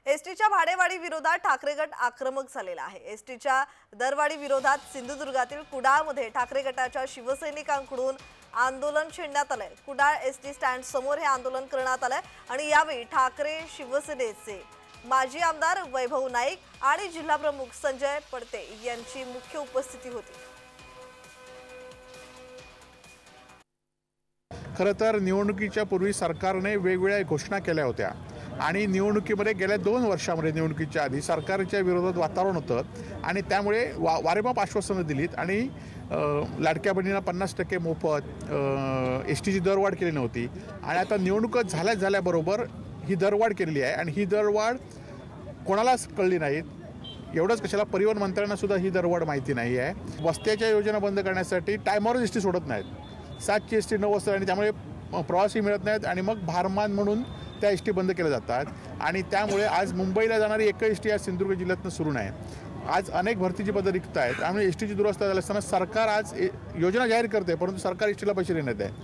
एसटीच्या भाडेवाढी विरोधात ठाकरे गट आक्रमक झालेला आहे। एसटीच्या दरवाढी विरोधात सिंधुदुर्गातील कुडाळमध्ये ठाकरे गटाच्या शिवसैनिकांकडून आंदोलन छेडण्यात आले। कुडाळ एसटी स्टँड समोर हे आंदोलन करण्यात आले आणि यावेळी ठाकरे शिवसेनेचे माजी आमदार वैभव नाईक आणि जिल्हा प्रमुख संजय पडते यांची मुख्य उपस्थिती होती। खरं तर निवडणुकीच्या पूर्वी सरकारने वेगवेगळ्या घोषणा केल्या होत्या आणि निवडणुकीमध्ये गेल्या 2 वर्षांमध्ये निवडणुकीच्या आधी सरकारच्या विरोधात वातावरण होतं आणि त्यामुळे वारेमाप आश्वासनं दिलीत आणि लाडक्या बहिणींना 50% मोफत, एसटीची दरवाढ केली नव्हती आणि आता निवडणुका झाल्याबरोबर ही दरवाढ केलेली आहे आणि ही दरवाढ कोणालाच कळली नाहीत। एवढंच कशाला परिवहन मंत्र्यांना सुद्धा ही दरवाढ माहिती नाही आहे। वस्त्याच्या योजना बंद करण्यासाठी टायमावर एसटी सोडत नाहीत। 7ची एसटी 9 वाजता आणि त्यामुळे प्रवासी मिळत नाहीत आणि मग भारमान म्हणून त्या एसटी बंद केल्या जातात आणि त्यामुळे आज मुंबईला जाणारी एकही एसटी आज सिंधुदुर्ग जिल्ह्यातून सुरू नाही। आज अनेक भरतीची पदं रिक्त आहेत। त्यामुळे एसटीची दुरवस्था झाली असताना सरकार आज योजना जाहीर करते, परंतु सरकार एसटीला पैसे देण्यात आहे।